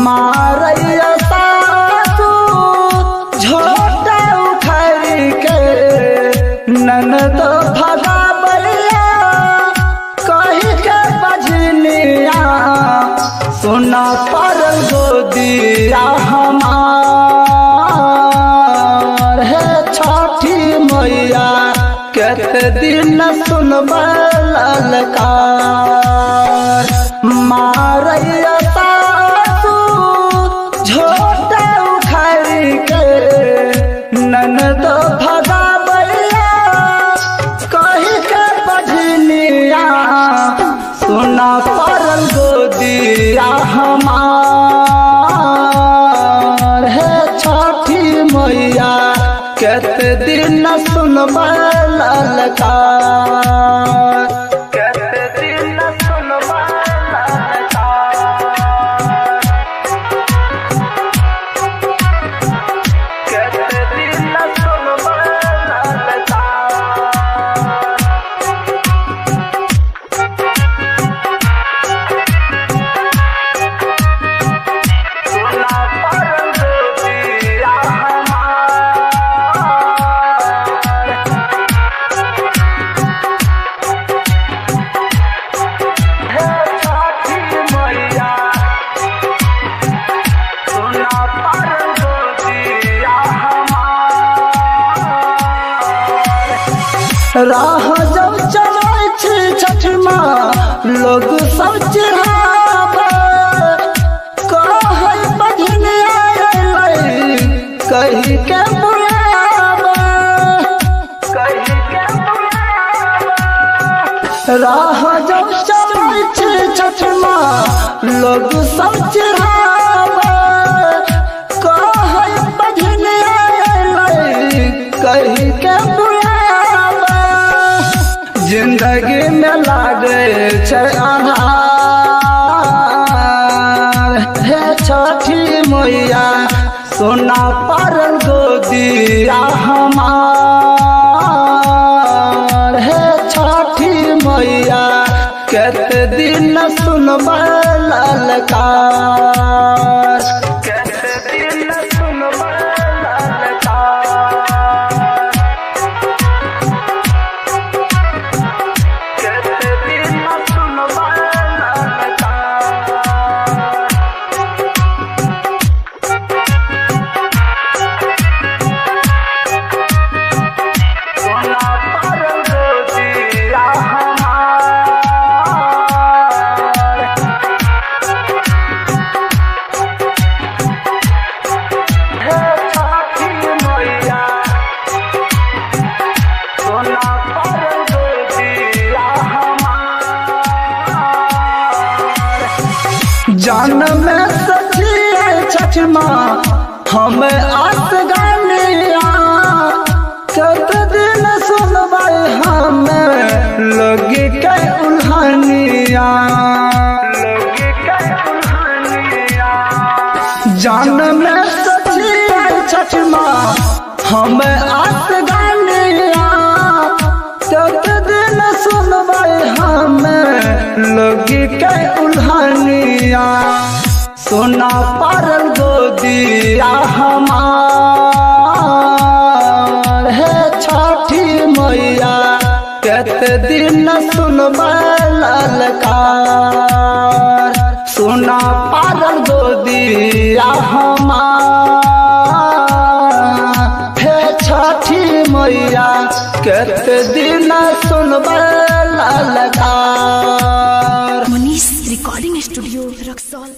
मारैया सासू झोटा उखाड़ के ननद भगाबैया कही के बजनिया सुना पर गोदिया हमार है छठी मैया केते दिन सुनबा ललकार। मारैया सासू झोटा उखाड़ के ननद भगाबैया कही के बजनिया सुना परल गोदिया हमार है छठी मैया केते दिन सुनबा ललकार। केते दिन सुनबा ललकार, केते दिन सुनबा राह जब चलै छी छठ माँ लोग सब चिढ़ाबे कहै बजनिया अयलै कही के बुलाबे कही के बुलाबे। राह जब चलै छी छठ माँ लोग सब चिढ़ाबे कहै बजनिया अयलै कही के जिंदगी में लागे छै आधार हे छठी मैया सोना परल गोदिया हमार है छठी मैया केते दिन सुनबा ललकार। केते दिन सुनबा जान में सखी छठ माँ हम आस गानिया केते दिन सुनबै हमें लगी के उल्हनिया लगी के उल्हनिया। जान में सखी छठ माँ हम आस गानिया केते दिन सुनबै हमें लगी के उल्हनिया सोना परल गोदिया हमार है छठी मैया केते दिन सुनबा ललकार। सोना परल गोदिया हमार है छठी मैया केते दिन सुनबा ललकार। Manish recording studio Raxaul.